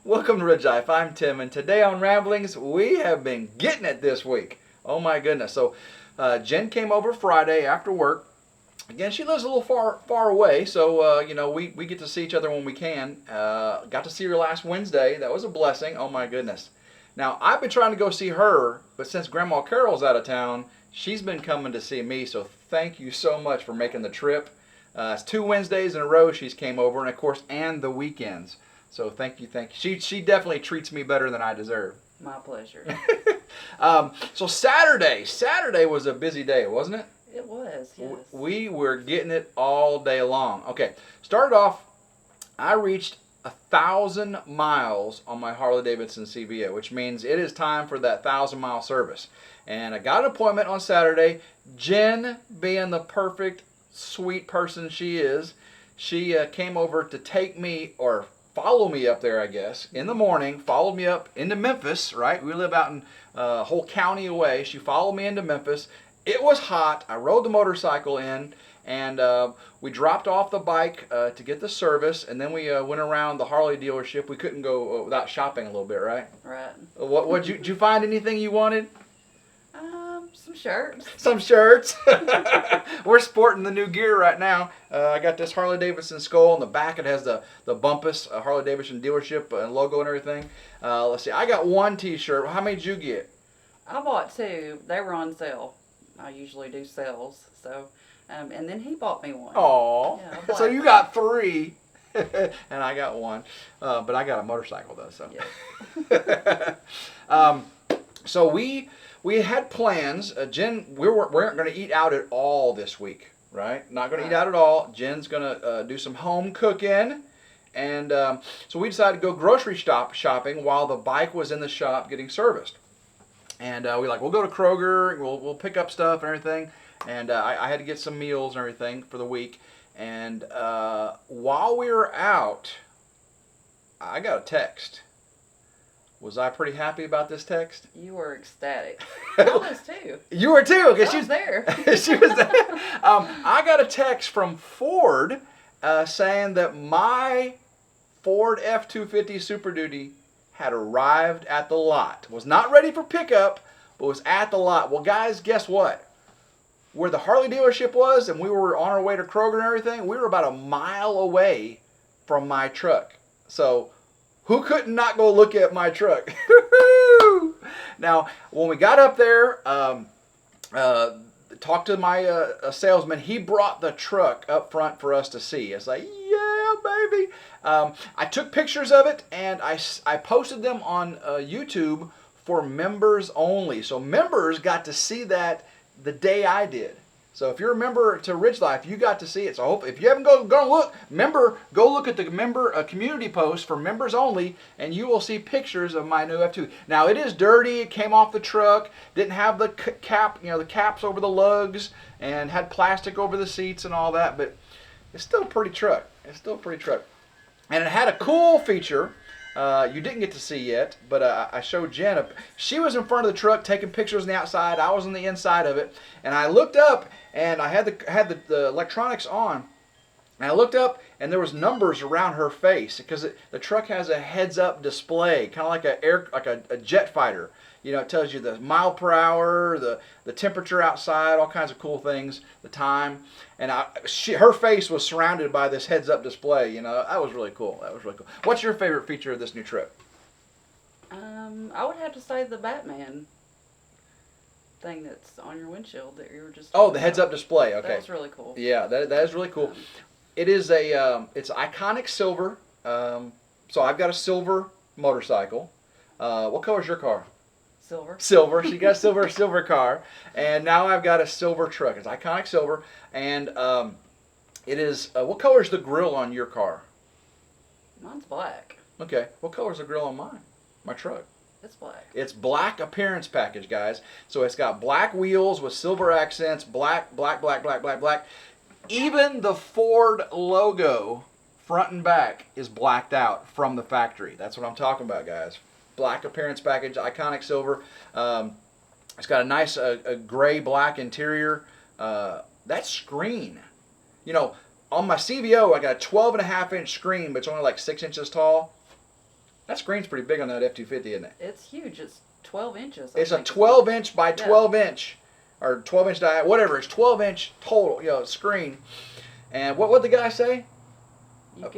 Welcome to RidgeLife. I'm Tim, and today on Ramblings, we have been getting it this week. Oh my goodness. So, Jen came over Friday after work. Again, she lives a little far away, so, we get to see each other when we can. Got to see her last Wednesday. That was a blessing. Oh my goodness. Now, I've been trying to go see her, but since Grandma Carol's out of town, she's been coming to see me, so thank you so much for making the trip. It's 2 Wednesdays in a row she's came over, and of course, and the weekends. So thank you. She definitely treats me better than I deserve. My pleasure. So Saturday was a busy day, wasn't it? It was, yes. We were getting it all day long. Okay, started off, I reached 1,000 miles on my Harley-Davidson CVO, which means it is time for that 1,000-mile service. And I got an appointment on Saturday. Jen, being the perfect, sweet person she is, she came over to take me, or follow me up there, I guess, in the morning, followed me up into Memphis, right? We live out in a whole county away. She followed me into Memphis. It was hot. I rode the motorcycle in, and we dropped off the bike to get the service, and then we went around the Harley dealership. We couldn't go without shopping a little bit, right? Right. Did you find anything you wanted? Some shirts. Some shirts. We're sporting the new gear right now. I got this Harley Davidson skull. On the back it has the Bumpus Harley Davidson dealership logo and everything. Let's see. I got one t-shirt. How many did you get? I bought 2. They were on sale. I usually do sales. So, and then he bought me one. Aw. Yeah, so you got 3. And I got 1. But I got a motorcycle though. So. Yeah. So we had plans. Jen, we weren't going to eat out at all this week, right? Not going to eat out at all. Jen's going to do some home cooking. And so we decided to go grocery shopping while the bike was in the shop getting serviced. And we'll go to Kroger, we'll pick up stuff and everything. And I had to get some meals and everything for the week. And while we were out, I got a text. Was I pretty happy about this text? You were ecstatic. I was too. You were too, because I was there. She was there. I got a text from Ford saying that my Ford F-250 Super Duty had arrived at the lot. Was not ready for pickup, but was at the lot. Well, guys, guess what? Where the Harley dealership was, and we were on our way to Kroger and everything, we were about a mile away from my truck. So who couldn't not go look at my truck? Now, when we got up there, talked to my salesman. He brought the truck up front for us to see. It's like, yeah, baby. I took pictures of it, and I posted them on YouTube for members only. So members got to see that the day I did. So if you're a member to RidgeLife, you got to see it. So I hope if you haven't gone look, go look at the member community post for members only, and you will see pictures of my new F2. Now it is dirty. It came off the truck. Didn't have the cap, the caps over the lugs, and had plastic over the seats and all that. But it's still a pretty truck. And it had a cool feature. You didn't get to see yet, but I showed Jen. She was in front of the truck taking pictures on the outside. I was on the inside of it, and I looked up, and I had the electronics on, and I looked up, and there was numbers around her face because the truck has a heads-up display, kind of like a jet fighter. It tells you the mile per hour, the temperature outside, all kinds of cool things, the time. And her face was surrounded by this heads-up display. That was really cool. What's your favorite feature of this new trip? I would have to say the Batman thing that's on your windshield that you were just. Oh, the heads-up display. Okay. That's really cool. Yeah, that is really cool. It is it's iconic silver. So I've got a silver motorcycle. What color is your car? Silver. She got a silver car, and now I've got a silver truck. It's iconic silver, and it is. What color is the grill on your car? Mine's black. Okay. What color is the grill on mine? My truck. It's black. It's black appearance package, guys. So it's got black wheels with silver accents. Black. Even the Ford logo, front and back, is blacked out from the factory. That's what I'm talking about, guys. Black appearance package, iconic silver. It's got a nice gray-black interior. That screen, on my CVO, I got a 12.5-inch screen, but it's only like 6 inches tall. That screen's pretty big on that F-250, isn't it? It's huge. It's 12 inches. It's a 12-inch by 12-inch, or 12-inch diameter, whatever. It's 12-inch total, screen. And what would the guy say? I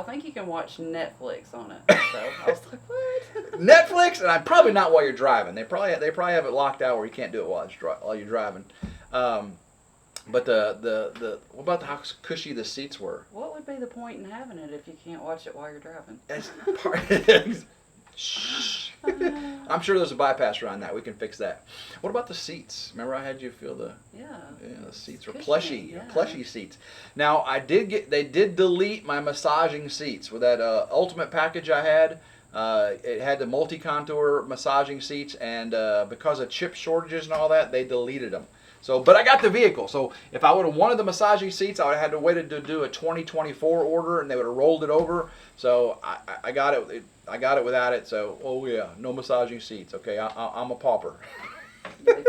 think you can watch Netflix on it. So I was like, what? Netflix, and probably not while you're driving. They probably have it locked out where you can't do it while you're driving. But what about how cushy the seats were? What would be the point in having it if you can't watch it while you're driving? Shh. I'm sure there's a bypass around that. We can fix that. What about the seats? Remember I had you feel the the seats were plushy seats. Now they did delete my massaging seats with that ultimate package I had. It had the multi-contour massaging seats, and because of chip shortages and all that, they deleted them. So, but I got the vehicle. So if I would have wanted the massaging seats, I would have had to wait to do a 2024 order, and they would have rolled it over. So I got it. I got it without it. So no massaging seats. Okay, I'm a pauper. You'll be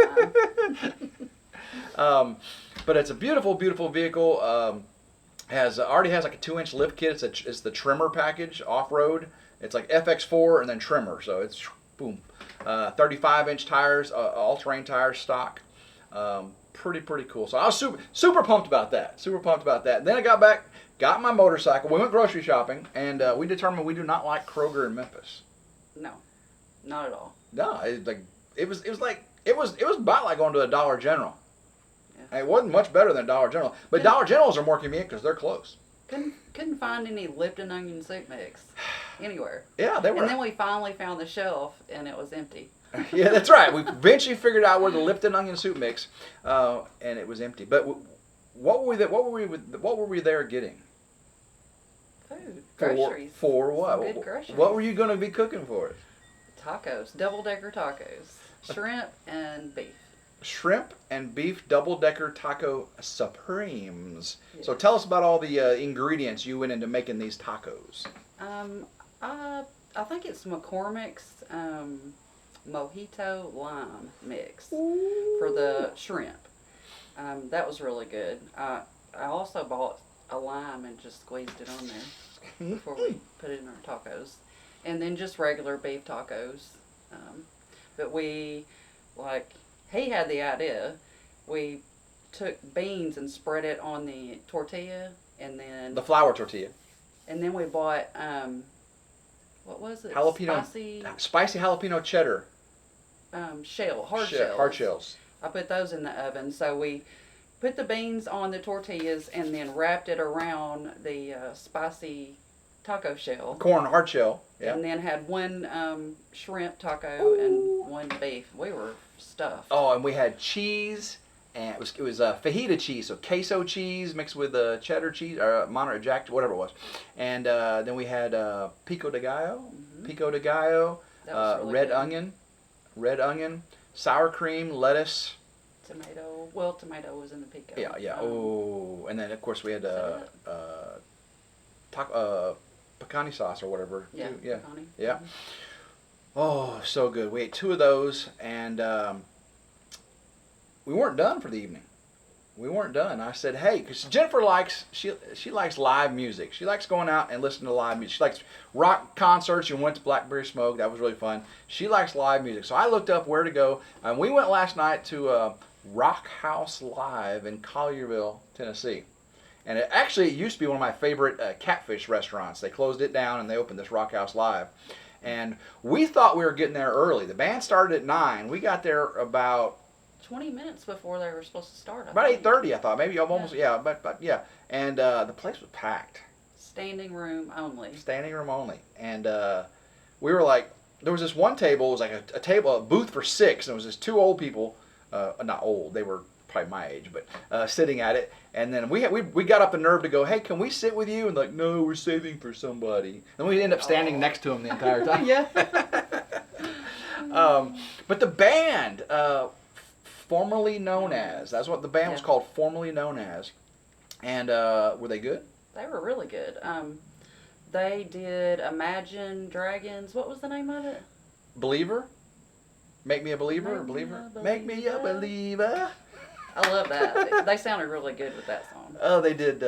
fine. But it's a beautiful, beautiful vehicle. Already has like a 2-inch lift kit. It's the trimmer package off road. It's like FX4 and then trimmer. So it's boom. 35-inch tires, all-terrain tires stock. Pretty cool. So I was super pumped about that. And then I got back, got my motorcycle. We went grocery shopping, and we determined we do not like Kroger in Memphis. No, not at all. No, it was about like going to a Dollar General. Yeah. It wasn't much better than Dollar General, but Dollar Generals are more convenient because they're close. Couldn't find any Lipton onion soup mix anywhere. Yeah, they were. And then we finally found the shelf, and it was empty. Yeah, that's right. We eventually figured out where the Lipton onion soup mix, and it was empty. But what were we there getting? Food, groceries. For what? Some good groceries. What were you going to be cooking for it? Tacos, double-decker tacos, shrimp and beef. Shrimp and beef double-decker taco supremes. Yes. So tell us about all the ingredients you went into making these tacos. I think it's McCormick's mojito lime mix for the shrimp. That was really good. I also bought a lime and just squeezed it on there before we put it in our tacos. And then just regular beef tacos. But he had the idea. We took beans and spread it on the tortilla, and then the flour tortilla. And then we bought what was it? Spicy jalapeno cheddar. Hard shells. I put those in the oven. So we put the beans on the tortillas and then wrapped it around the spicy taco shell. Corn hard shell. Yeah. And then had one shrimp taco and one beef. We were stuffed. Oh, and we had cheese, and it was fajita cheese, so queso cheese mixed with cheddar cheese or Monterey Jack, whatever it was, and then we had pico de gallo, really red onion, sour cream, lettuce, tomato. Well, tomato was in the pico. Yeah. And then of course we had pecani sauce or whatever. Yeah. Too. Yeah. Pecani. Yeah. Mm-hmm. Oh, so good. We ate 2 of those, and we weren't done for the evening. I said, hey, because Jennifer likes live music. She likes going out and listening to live music. She likes rock concerts. We went to Blackberry Smoke. That was really fun. She likes live music. So I looked up where to go, and we went last night to Rock House Live in Collierville, Tennessee. And it used to be one of my favorite catfish restaurants. They closed it down, and they opened this Rock House Live. And we thought we were getting there early. The band started at 9. We got there about 20 minutes before they were supposed to start. About 8:30, I thought. Maybe almost, but yeah. And the place was packed. Standing room only. And we were like, there was this one table. It was like a booth for 6. And it was just 2 old people. Not old. They were probably my age, but sitting at it. And then we got up the nerve to go, hey, can we sit with you? And like, no, we're saving for somebody. And we ended up standing next to him the entire time. Yeah. But the band, formerly known as, that's what the band was called, formerly known as. And were they good? They were really good. They did Imagine Dragons. What was the name of it? Believer? Make me a believer? Make me a believer. I love that. They sounded really good with that song. Oh, they did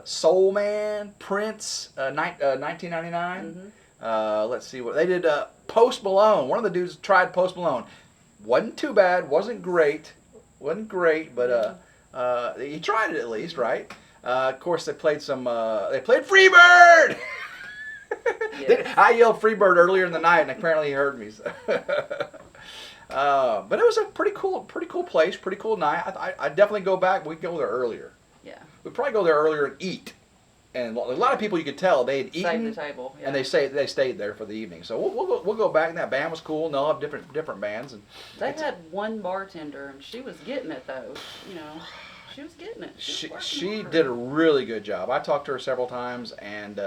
Soul Man, Prince, 1999. Let's see what they did. Post Malone. One of the dudes tried Post Malone. Wasn't too bad. Wasn't great, but he tried it at least, right? Of course, they played some. They played Freebird. Yes. I yelled Freebird earlier in the night, and apparently he heard me. So. But it was a pretty cool place, pretty cool night. I definitely go back. We go there earlier. Yeah. We'd probably go there earlier and eat. And a lot of people, you could tell they had eaten, Save the table, yeah. and they stayed there for the evening. So we'll go back. And that band was cool. And they'll have different bands. And they had one bartender, and she was getting it though. You know, she was getting it. She did a really good job. I talked to her several times, and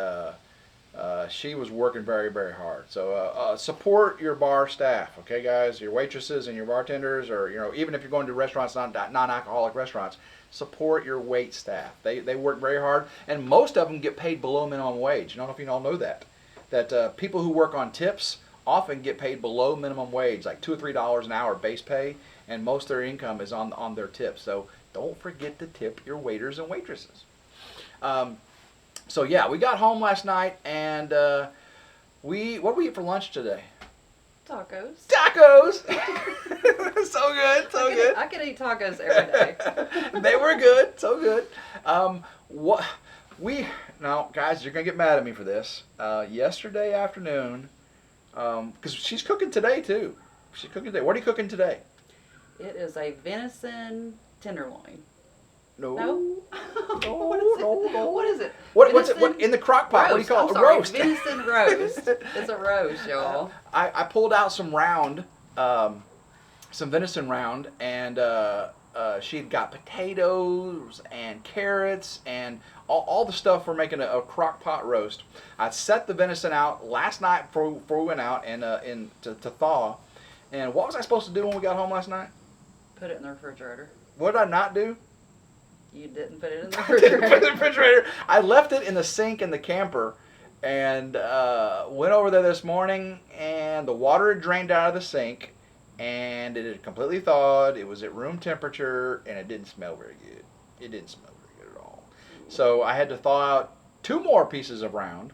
she was working very, very hard. So support your bar staff, okay, guys? Your waitresses and your bartenders, or even if you're going to restaurants, non-alcoholic restaurants. Support your wait staff. They work very hard, and most of them get paid below minimum wage. I don't know if you all know that. That people who work on tips often get paid below minimum wage, like $2 or $3 an hour base pay, and most of their income is on their tips. So don't forget to tip your waiters and waitresses. So yeah, we got home last night, and what did we eat for lunch today? Tacos. So good, so good. I could eat tacos every day. They were good, so good. Now, guys, you're gonna get mad at me for this. Yesterday afternoon, because she's cooking today too. She's cooking today. What are you cooking today? It is a venison tenderloin. No. What is it? What's it? What in the crock pot? Roast. What do you call it? I'm A sorry, roast. Venison roast. It's a roast, y'all. I pulled out some venison round, and she'd got potatoes and carrots and all the stuff for making a crock pot roast. I set the venison out last night before we went out and to thaw. And what was I supposed to do when we got home last night? Put it in the refrigerator. What did I not do? You didn't put it in the I didn't refrigerator. put it in the refrigerator. I left it in the sink in the camper, and went over there this morning, and the water had drained out of the sink, and it had completely thawed. It was at room temperature, and it didn't smell very good. It didn't smell very good at all. So I had to thaw out 2 more pieces of round,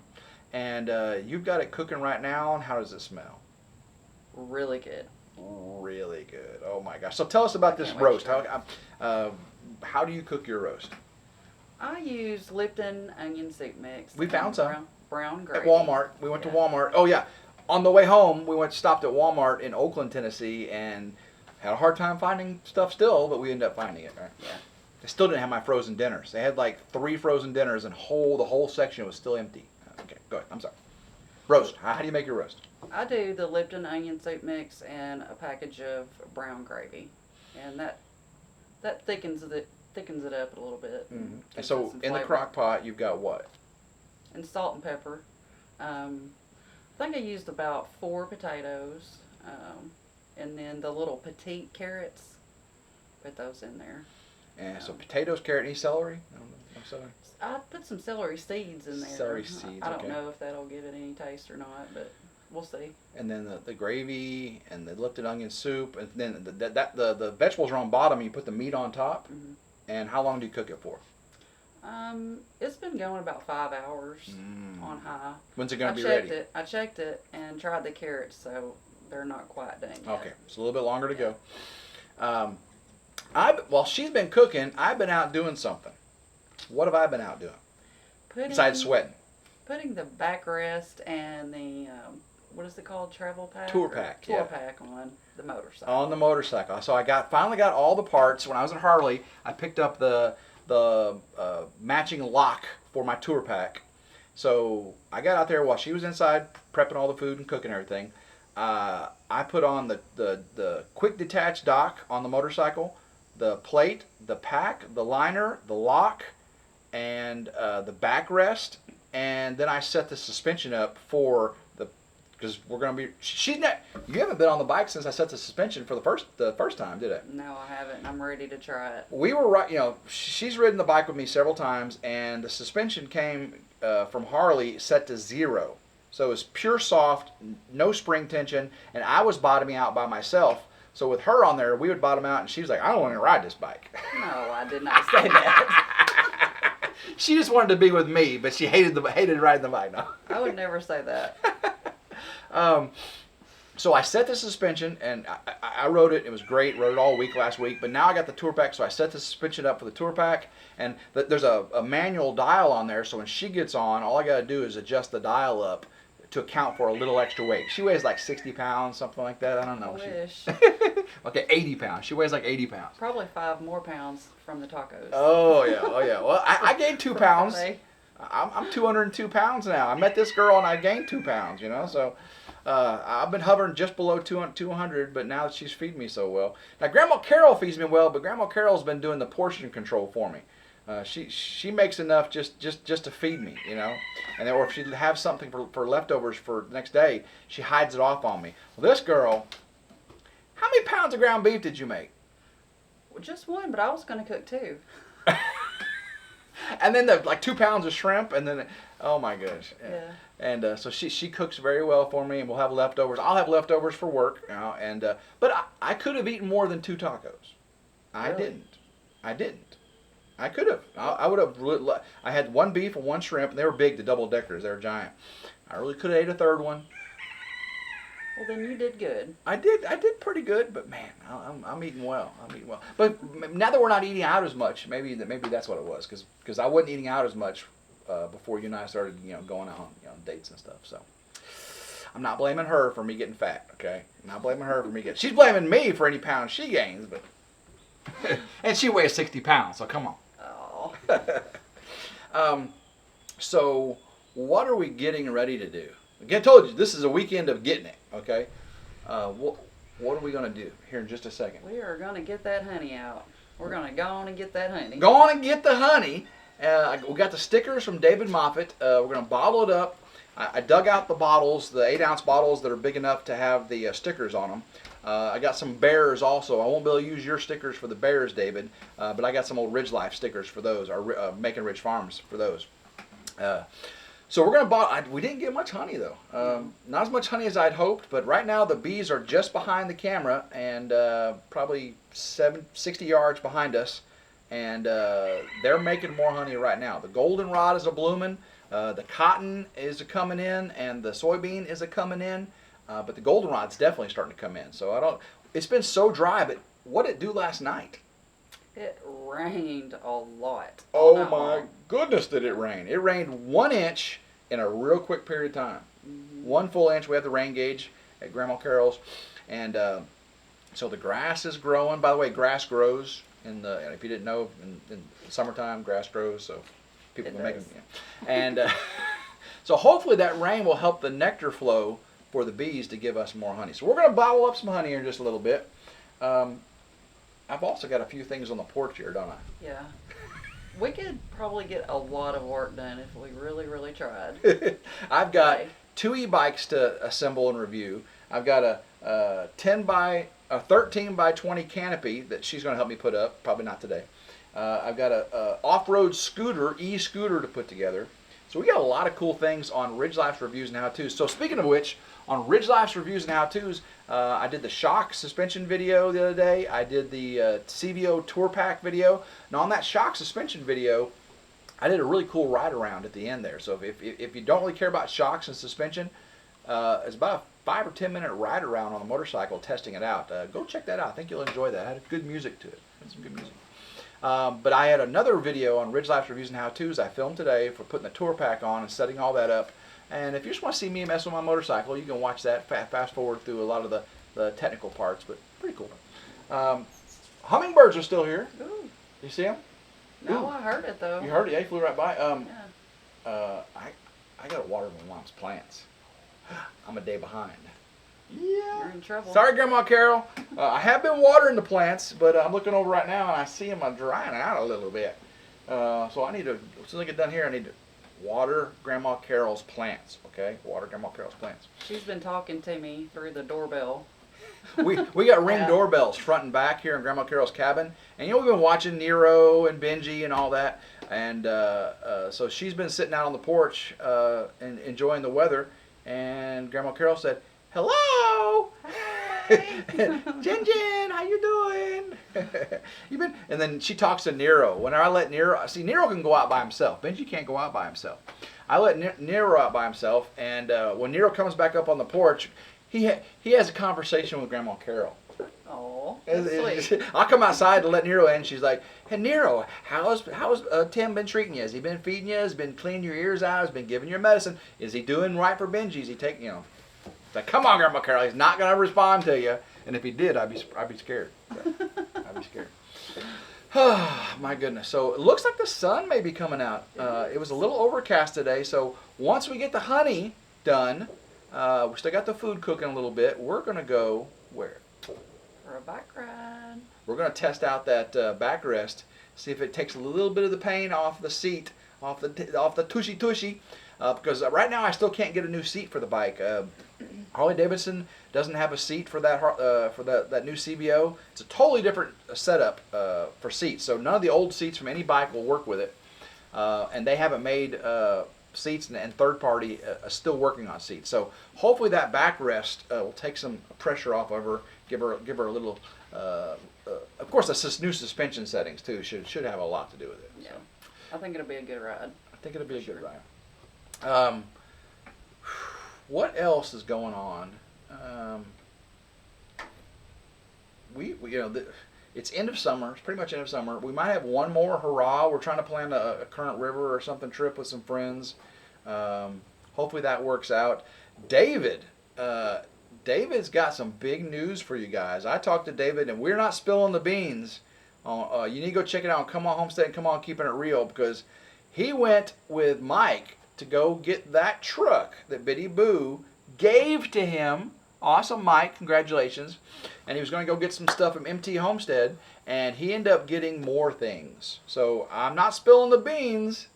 and you've got it cooking right now. And how does it smell? Really good. Really good. Oh my gosh! So tell us about this roast. How do you cook your roast? I use Lipton onion soup mix. We found some. Brown gravy. At Walmart. We went to Walmart. Oh yeah. On the way home, we stopped at Walmart in Oakland, Tennessee, and had a hard time finding stuff still, but we ended up finding it. Right? Yeah. They still didn't have my frozen dinners. They had like 3 frozen dinners, and the whole section was still empty. Okay, go ahead. I'm sorry. Roast. How do you make your roast? I do the Lipton onion soup mix and a package of brown gravy, and that thickens it up a little bit. Mm-hmm. And so in the crock pot, you've got what? And salt and pepper. I think I used about 4 potatoes, and then the little petite carrots. Put those in there. And so potatoes, carrot, any celery? No celery. I put some celery seeds in there. Celery seeds. I don't okay. know if that'll give it any taste or not, but we'll see. And then the gravy and the Lipton onion soup, and then the vegetables are on bottom. You put the meat on top. Mm-hmm. And how long do you cook it for? It's been going about 5 hours on high. When's it going to be ready? I checked it and tried the carrots, so they're not quite done yet. Okay, so a little bit longer to go. While she's been cooking, I've been out doing something. What have I been out doing? Besides sweating. Putting the backrest and the, what is it called, travel pack? Tour pack, Tour pack on the motorcycle. On the motorcycle. So I finally got all the parts. When I was at Harley, I picked up the matching lock for my tour pack. So I got out there while she was inside prepping all the food and cooking everything. I put on the quick detach dock on the motorcycle, the plate, the pack, the liner, the lock, and the backrest, and then I set the suspension up for because we're gonna be. You haven't been on the bike since I set the suspension for the first time, did I? No, I haven't. I'm ready to try it. We were right. She's ridden the bike with me several times, and the suspension came from Harley set to 0, so it was pure soft, no spring tension, and I was bottoming out by myself. So with her on there, we would bottom out, and she was like, "I don't want to ride this bike." No, I did not say that. She just wanted to be with me, but she hated riding the bike. No. I would never say that. So I set the suspension, and I rode it. It was great. Rode it all week last week. But now I got the tour pack, so I set the suspension up for the tour pack. And there's a manual dial on there, so when she gets on, all I got to do is adjust the dial up to account for a little extra weight. She weighs like 60 pounds, something like that. I don't know. I wish. Okay, 80 pounds. She weighs like 80 pounds. Probably 5 more pounds from the tacos. Oh, yeah. Oh, yeah. Well, I gained 2 pounds. Friday. I'm 202 pounds now. I met this girl and I gained 2 pounds, you know, so I've been hovering just below 200, but now she's feeding me so well. Now, Grandma Carol feeds me well, but Grandma Carol's been doing the portion control for me. She makes enough just to feed me, you know, and then, or if she have something for leftovers for the next day, she hides it off on me. Well, this girl, how many pounds of ground beef did you make? Well, just one, but I was going to cook 2. And then like 2 pounds of shrimp, and then oh my gosh, Yeah. And so she cooks very well for me, and we'll have leftovers. I'll have leftovers for work, you know, and but I could have eaten more than 2 tacos. I Really? didn't. I could have. I would have. I had 1 beef and 1 shrimp, and they were big, the double deckers. They were giant. I really could have ate a 3rd one. Well, then you did good. I did pretty good, but man, I'm eating well. But now that we're not eating out as much, maybe that's what it was, because I wasn't eating out as much before you and I started, you know, going out on, you know, dates and stuff. So I'm not blaming her for me getting fat. Okay, I'm not blaming her for me getting. She's blaming me for any pounds she gains, but and she weighs 60 pounds, so come on. Oh. So what are we getting ready to do? Again, I told you this is a weekend of getting it. Okay, what are we gonna do here in just a second? We are going to get that honey out. We're going to go on and get that honey. Go on and get the honey. We got the stickers from David Moffett. We're gonna bottle it up. I dug out the bottles, the 8-ounce bottles that are big enough to have the stickers on them. I got some bears also. I won't be able to use your stickers for the bears, David, but I got some old RidgeLife stickers for those, or Making Ridge Farms for those. So we're going to bottle. We didn't get much honey, though. Not as much honey as I'd hoped, but right now the bees are just behind the camera and probably 60 yards behind us, and they're making more honey right now. The goldenrod is a-blooming. The cotton is a-coming in, and the soybean is a-coming in. But the goldenrod's definitely starting to come in. So it's been so dry, but what did it do last night? It rained a lot. Oh my goodness, did it rain. It rained 1 inch in a real quick period of time. 1 full inch. We have the rain gauge at Grandma Carol's. And so the grass is growing. By the way, grass grows if you didn't know, in summertime, grass grows. So people can make them. Yeah. And so hopefully that rain will help the nectar flow for the bees to give us more honey. So we're going to bottle up some honey here in just a little bit. I've also got a few things on the porch here, don't I? Yeah. We could probably get a lot of work done if we really, really tried. I've got 2 e-bikes to assemble and review. I've got a 13 by 20 canopy that she's going to help me put up. Probably not today. I've got a off-road scooter, e-scooter to put together. So we got a lot of cool things on RidgeLife's Reviews and How-Tos. So speaking of which, on RidgeLife's Reviews and How-Tos, I did the shock suspension video the other day. I did the CVO Tour Pack video. Now on that shock suspension video, I did a really cool ride around at the end there. So if you don't really care about shocks and suspension, it's about a 5 or 10 minute ride around on a motorcycle testing it out. Go check that out. I think you'll enjoy that. It had good music to it. Some good music. But I had another video on RidgeLife's Reviews and How-Tos I filmed today for putting the tour pack on and setting all that up. And if you just want to see me mess with my motorcycle, you can watch that, fast forward through a lot of the technical parts, but pretty cool. Hummingbirds are still here. Ooh. You see them? No, I heard it though. You heard it? Yeah, he flew right by. Yeah. I got to water my mom's plants. I'm a day behind. You're in trouble. Sorry, Grandma Carol. I have been watering the plants, but I'm looking over right now and I see them drying out a little bit. So I need to, as soon as I get done here, I need to water Grandma Carol's plants. Okay, water Grandma Carol's plants. She's been talking to me through the doorbell. We got Ring doorbells front and back here in Grandma Carol's cabin, and you know we've been watching Nero and Benji and all that, and so she's been sitting out on the porch and enjoying the weather, and Grandma Carol said, "Hello." Jen, how you doing? And then she talks to Nero. When I let Nero, see, Nero can go out by himself. Benji can't go out by himself. I let Nero out by himself, and when Nero comes back up on the porch, he has a conversation with Grandma Carol. Oh, that's sweet. I'll come outside to let Nero in. She's like, "Hey Nero, how's Tim been treating you? Has he been feeding you? Has he been cleaning your ears out? Has he been giving you medicine? Is he doing right for Benji? Is he taking, you know?" Like, come on, Grandma Carol, he's not gonna respond to you. And if he did, I'd be scared. I'd be scared. My goodness. So it looks like the sun may be coming out. It was a little overcast today. So once we get the honey done, we still got the food cooking a little bit. We're gonna go where? For a bike ride. We're gonna test out that backrest. See if it takes a little bit of the pain off the seat, off the tushy. Because right now I still can't get a new seat for the bike. Harley Davidson doesn't have a seat for that new CBO. It's a totally different setup for seats. So none of the old seats from any bike will work with it. And they haven't made seats, and third party still working on seats. So hopefully that backrest will take some pressure off of her, give her a little. Of course, the new suspension settings too should have a lot to do with it. Yeah, So. I think it'll be a good ride. I think it'll be a good ride. What else is going on? It's end of summer. It's pretty much end of summer. We might have one more hurrah. We're trying to plan a Current River or something trip with some friends. Hopefully that works out. David's got some big news for you guys. I talked to David, and we're not spilling the beans. You need to go check it out on Come On Homestead and Come On Keeping It Real, because he went with Mike to go get that truck that Biddy Boo gave to him. Awesome, Mike. Congratulations. And he was going to go get some stuff from MT Homestead, and he ended up getting more things. So I'm not spilling the beans,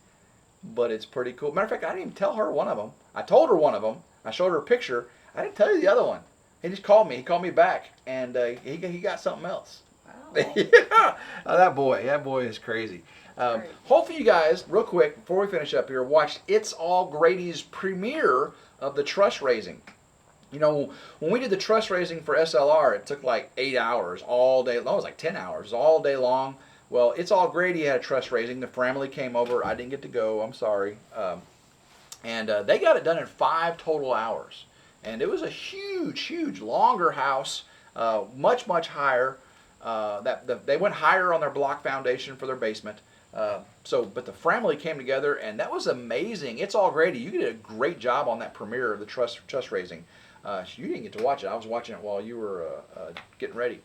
but it's pretty cool. Matter of fact, I didn't even tell her one of them. I told her one of them. I showed her a picture. I didn't tell you the other one. He just called me. He called me back, and he got something else. Wow. Yeah. That boy is crazy. Hopefully you guys, real quick, before we finish up here, watched It's All Grady's premiere of the truss raising. You know, when we did the truss raising for SLR, it took like 8 hours all day. No, it was like 10 hours all day long. Well, It's All Grady had a truss raising. The family came over. I didn't get to go. I'm sorry. And they got it done in 5 total hours. And it was a huge, longer house, much higher. They went higher on their block foundation for their basement. But the family came together, and that was amazing. It's All Grady. You did a great job on that premiere of the truss raising. You didn't get to watch it. I was watching it while you were getting ready.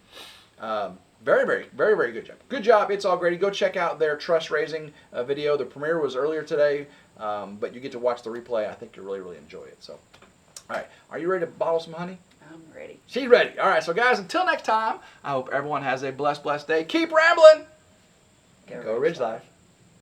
Very good job. Good job, It's All Grady. Go check out their truss raising video. The premiere was earlier today, but you get to watch the replay. I think you'll really enjoy it. So, all right, are you ready to bottle some honey? I'm ready. She's ready. All right, so guys, until next time, I hope everyone has a blessed day. Keep rambling. Go Go RidgeLife.